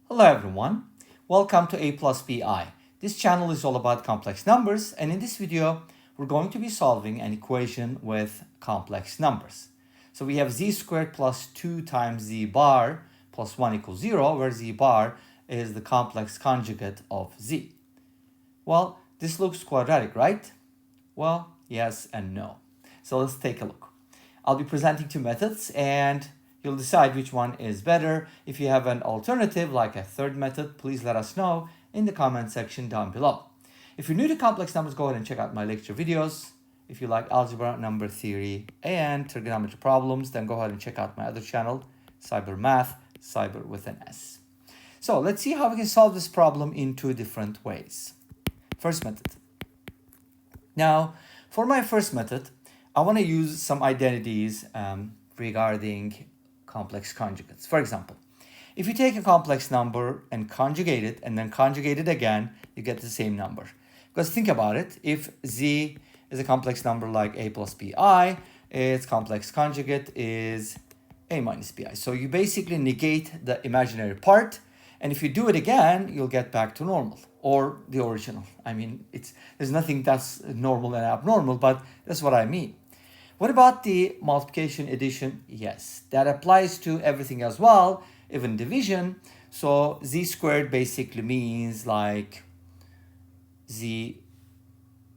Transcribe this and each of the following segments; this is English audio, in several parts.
Hello everyone, welcome to aplusbi. This channel is all about complex numbers, and in this video we're going to be solving an equation with complex numbers. So we have z squared plus 2 times z bar plus 1 equals 0, where z bar is the complex conjugate of z. Well, this looks quadratic, right? Well, yes and no. So let's take a look. I'll be presenting two methods and you'll decide which one is better. If you have an alternative, like a third method, please let us know in the comment section down below. If you're new to complex numbers, go ahead and check out my lecture videos. If you like algebra, number theory, and trigonometry problems, then go ahead and check out my other channel, Cyber Math, Cyber with an S. So let's see how we can solve this problem in two different ways. First method. Now, for my first method, I want to use some identities regarding complex conjugates. For example, if you take a complex number and conjugate it and then conjugate it again, you get the same number. Because think about it, if z is a complex number like a plus bi, its complex conjugate is a minus bi. So you basically negate the imaginary part, and if you do it again, you'll get back to normal or the original. I mean, there's nothing that's normal and abnormal, but that's what I mean. What about the multiplication, addition? Yes, that applies to everything as well, even division. So z squared basically means like z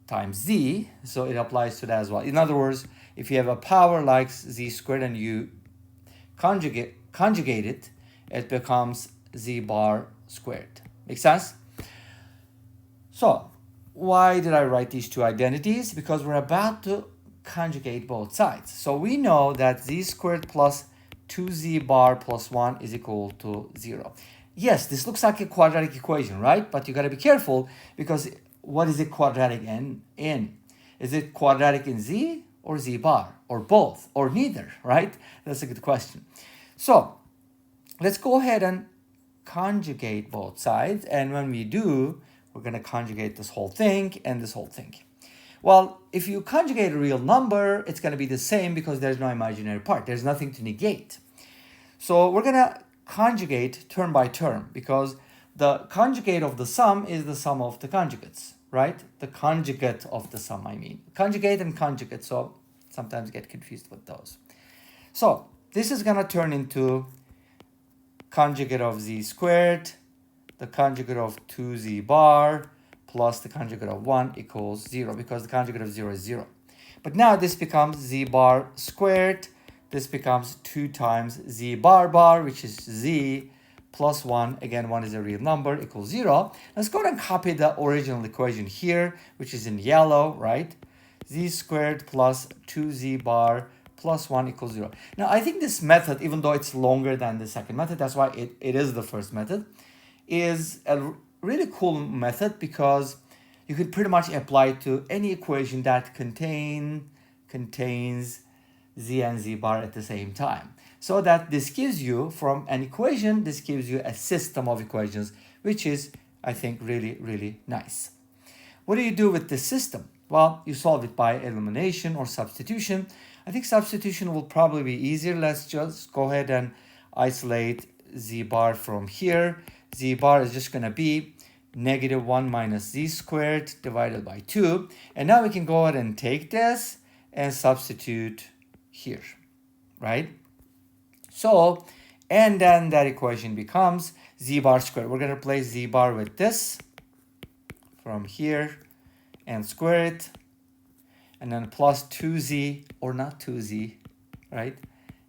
times z, so it applies to that as well. In other words, if you have a power like z squared and you conjugate it, it becomes z bar squared. Make sense? So why did I write these two identities? Because we're about to conjugate both sides. So we know that z squared plus 2z bar plus 1 is equal to 0. Yes, this looks like a quadratic equation, right? But you got to be careful, because what is it quadratic in? Is it quadratic in z or z bar, or both, or neither, right? That's a good question. So let's go ahead and conjugate both sides, and when we do, we're going to conjugate this whole thing and this whole thing. Well, if you conjugate a real number, it's going to be the same because there's no imaginary part. There's nothing to negate. So we're going to conjugate term by term, because the conjugate of the sum is the sum of the conjugates, right? The conjugate of the sum, I mean. Conjugate and conjugate, so sometimes get confused with those. So this is going to turn into conjugate of z squared, the conjugate of 2z bar, plus the conjugate of 1 equals 0, because the conjugate of 0 is 0. But now this becomes z bar squared. This becomes 2 times z bar, which is z, plus 1. Again, 1 is a real number, equals 0. Let's go ahead and copy the original equation here, which is in yellow, right? Z squared plus 2z bar plus 1 equals 0. Now, I think this method, even though it's longer than the second method, that's why it is the first method, is a really cool method, because you could pretty much apply it to any equation that contains z and z bar at the same time. So that this gives you, from an equation, this gives you a system of equations, which is, I think, really, really nice. What do you do with this system? Well, you solve it by elimination or substitution. I think substitution will probably be easier. Let's just go ahead and isolate z bar from here. Z bar is just going to be negative 1 minus z squared divided by 2. And now we can go ahead and take this and substitute here, right? So, and then that equation becomes z bar squared. We're going to replace z bar with this from here and square it. And then plus 2z, or not 2z, right,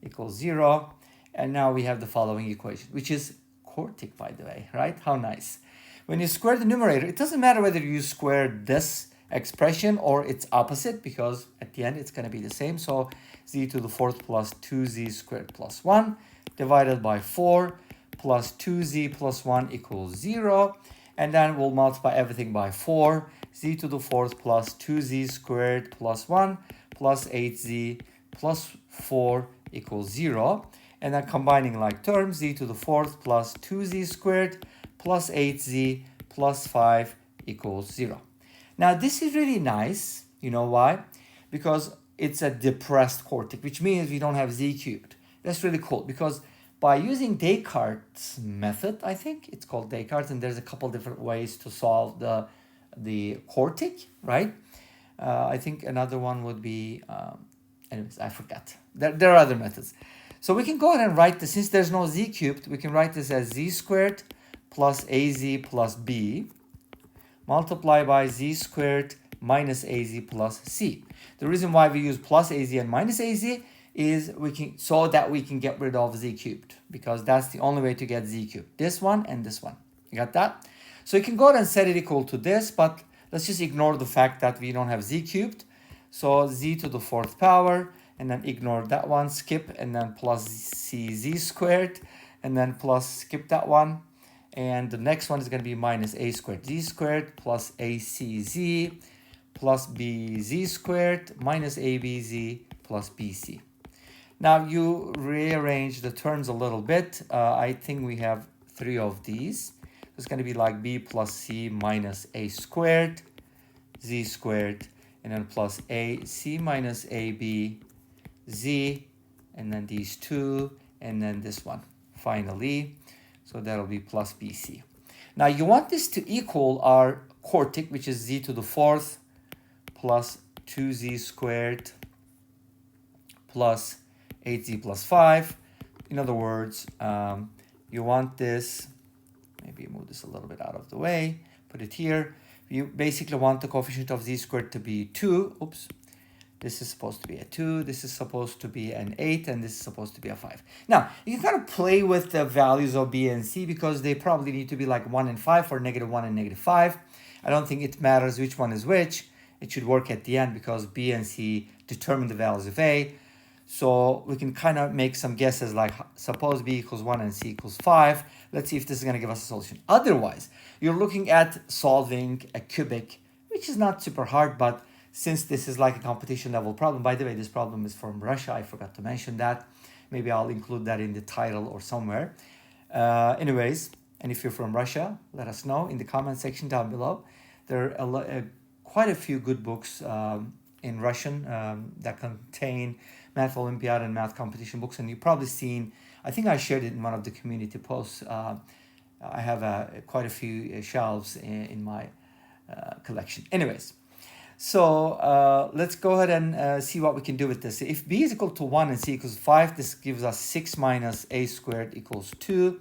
equals 0. And now we have the following equation, which is quartic, by the way, right? How nice. When you square the numerator, it doesn't matter whether you square this expression or its opposite, because at the end it's going to be the same. So z to the fourth plus 2z squared plus 1 divided by 4 plus 2z plus 1 equals 0. And then we'll multiply everything by 4. Z to the fourth plus 2z squared plus 1 plus 8z plus 4 equals 0. And then combining like terms, z to the fourth plus 2z squared plus 8z plus 5 equals 0. Now, this is really nice. You know why? Because it's a depressed quartic, which means we don't have z cubed. That's really cool, because by using Descartes' method. I think it's called Descartes, and there's a couple different ways to solve the quartic, right? I think another one would be, anyways, I forgot. There are other methods. So we can go ahead and write this, since there's no z cubed, we can write this as z squared plus az plus b multiplied by z squared minus az plus c. The reason why we use plus az and minus az is so that we can get rid of z cubed, because that's the only way to get z cubed. This one and this one. You got that? So you can go ahead and set it equal to this, but let's just ignore the fact that we don't have z cubed. So z to the 4th power, and then ignore that one, skip, and then plus cz squared, and then plus skip that one. And the next one is going to be minus a squared z squared plus acz plus bz squared minus abz plus bc. Now you rearrange the terms a little bit. I think we have 3 of these. It's going to be like b plus c minus a squared z squared, and then plus ac minus ab z, and then these 2, and then this one finally. So that'll be plus bc. Now you want this to equal our quartic, which is z to the 4th plus 2z squared plus 8z plus 5. In other words, you want this, maybe move this a little bit out of the way, put it here. You basically want the coefficient of z squared to be 2. Oops. This is supposed to be a 2, this is supposed to be an 8, and this is supposed to be a 5. Now, you can kind of play with the values of b and c because they probably need to be like 1 and 5 or -1 and -5. I don't think it matters which one is which. It should work at the end because b and c determine the values of a. So we can kind of make some guesses like suppose b equals 1 and c equals 5. Let's see if this is going to give us a solution. Otherwise, you're looking at solving a cubic, which is not super hard, but since this is like a competition level problem, by the way, this problem is from Russia. I forgot to mention that. Maybe I'll include that in the title or somewhere. Anyways, and if you're from Russia, let us know in the comment section down below. There are quite a few good books in Russian that contain Math Olympiad and math competition books. And you've probably seen, I think I shared it in one of the community posts. I have quite a few shelves in my collection. Anyways. So let's go ahead and see what we can do with this. If b is equal to 1 and c equals 5, this gives us 6 minus a squared equals 2.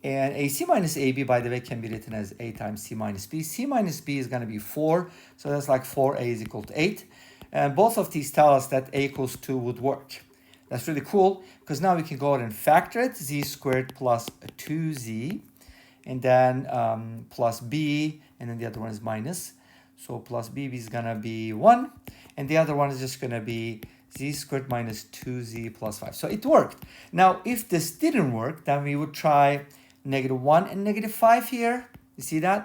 And ac minus ab, by the way, can be written as a times c minus b. C minus b is going to be 4, so that's like 4a is equal to 8. And both of these tell us that a equals 2 would work. That's really cool, because now we can go ahead and factor it, z squared plus 2z, and then plus b, and then the other one is minus. So plus bb is going to be 1. And the other one is just going to be z squared minus 2z plus 5. So it worked. Now, if this didn't work, then we would try -1 and -5 here. You see that?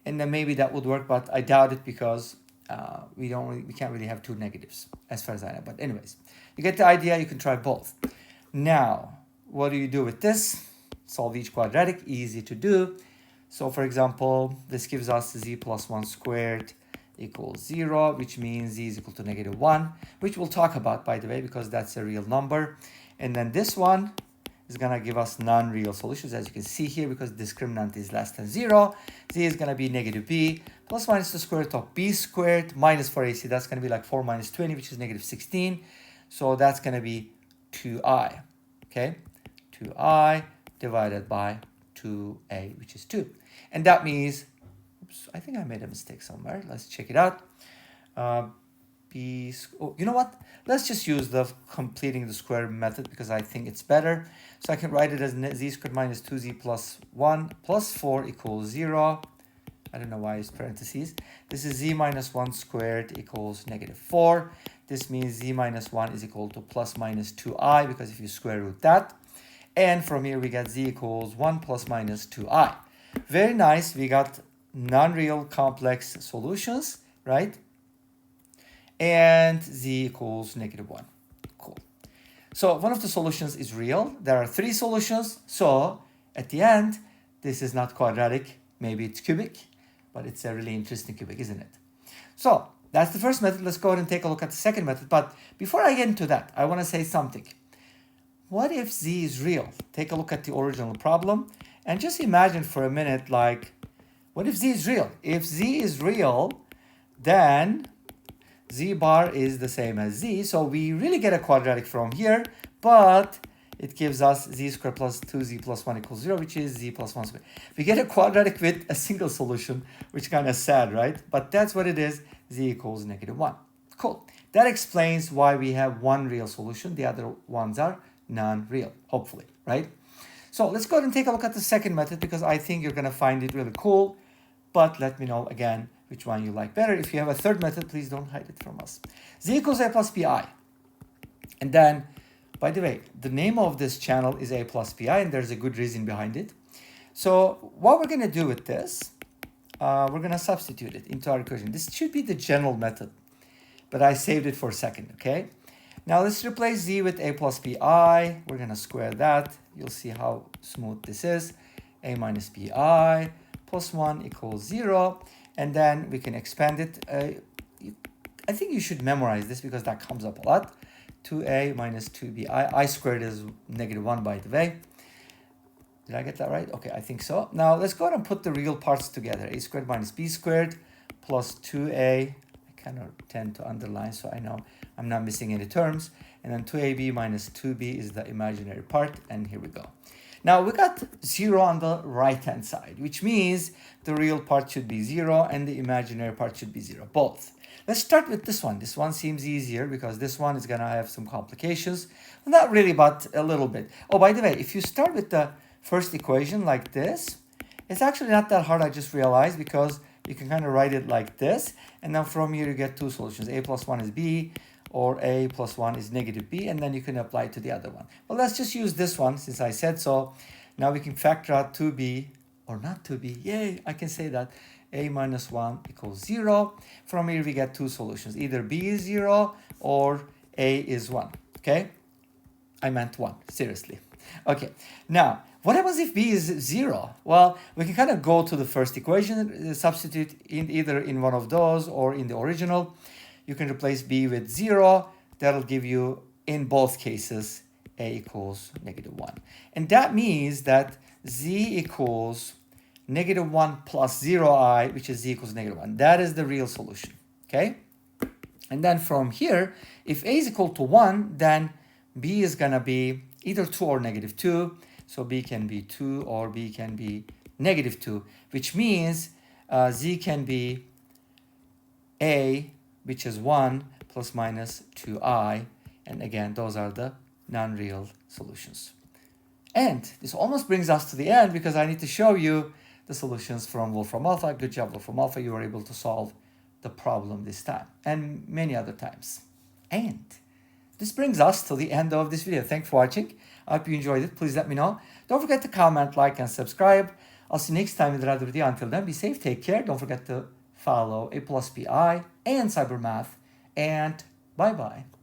And then maybe that would work, but I doubt it because we can't really have 2 negatives as far as I know. But anyways, you get the idea. You can try both. Now, what do you do with this? Solve each quadratic. Easy to do. So for example, this gives us z plus 1 squared equals 0, which means z is equal to -1, which we'll talk about, by the way, because that's a real number. And then this one is going to give us non-real solutions, as you can see here, because discriminant is less than 0. Z is going to be -b plus minus the square root of b squared minus 4ac. That's going to be like 4 minus 20, which is -16. So that's going to be 2i, okay? 2i divided by 2a, which is 2. And that means, oops, I think I made a mistake somewhere. Let's check it out. You know what? Let's just use the completing the square method because I think it's better. So I can write it as z squared minus 2z plus 1 plus 4 equals 0. I don't know why it's parentheses. This is z minus 1 squared equals -4. This means z minus 1 is equal to plus minus 2i, because if you square root that. And from here we get z equals 1 plus minus 2i. Very nice. We got non-real complex solutions, right? And z equals -1. Cool. So one of the solutions is real. There are 3 solutions. So at the end, this is not quadratic. Maybe it's cubic, but it's a really interesting cubic, isn't it? So that's the first method. Let's go ahead and take a look at the second method. But before I get into that, I want to say something. what if z is real? Take a look at the original problem and just imagine for a minute, like, what if z is real? If z is real, then z bar is the same as z. So we really get a quadratic from here, but it gives us z squared plus 2z plus 1 equals 0, which is z plus 1 squared. We get a quadratic with a single solution, which is kind of sad, right? But that's what it is, z equals -1. Cool. That explains why we have one real solution. The other ones are non-real, hopefully, right? So let's go ahead and take a look at the second method because I think you're going to find it really cool. But let me know again which one you like better. If you have a third method, please don't hide it from us. Z equals a plus bi. And then, by the way, the name of this channel is a plus bi, and there's a good reason behind it. So what we're going to do with this, we're going to substitute it into our equation. This should be the general method, but I saved it for a second, okay? Now let's replace z with a plus bi. We're going to square that. You'll see how smooth this is. A minus bi plus 1 equals 0. And then we can expand it. I think you should memorize this because that comes up a lot. 2a minus 2bi. I squared is -1, by the way. Did I get that right? Okay, I think so. Now let's go ahead and put the real parts together. A squared minus b squared plus 2a. I kind of tend to underline so I know I'm not missing any terms. And then 2ab minus 2b is the imaginary part. And here we go. Now we got 0 on the right-hand side, which means the real part should be 0 and the imaginary part should be 0, both. Let's start with this one. This one seems easier because this one is going to have some complications. Well, not really, but a little bit. Oh, by the way, if you start with the first equation like this, it's actually not that hard, I just realized, because you can kind of write it like this. And then from here you get two solutions. A plus 1 is b, or a plus 1 is -b, and then you can apply it to the other one. Well, let's just use this one since I said so. Now we can factor out 2b, or not 2b, yay, I can say that. A minus 1 equals 0. From here we get two solutions. Either b is 0 or a is 1, okay? I meant 1, seriously. Okay, now, what happens if b is 0? Well, we can kind of go to the first equation, substitute either in one of those or in the original. You can replace b with 0. That'll give you, in both cases, a equals -1. And that means that z equals -1 plus 0i, which is z equals -1. That is the real solution, okay? And then from here, if a is equal to 1, then b is going to be either 2 or -2. So b can be 2 or b can be -2, which means z can be a, which is 1 plus minus 2i. And again, those are the non-real solutions. And this almost brings us to the end because I need to show you the solutions from Wolfram Alpha. Good job, Wolfram Alpha. You were able to solve the problem this time and many other times. And this brings us to the end of this video. Thanks for watching. I hope you enjoyed it. Please let me know. Don't forget to comment, like, and subscribe. I'll see you next time with another video. Until then, be safe, take care. Don't forget to follow aplusbi and cybermath. And bye-bye.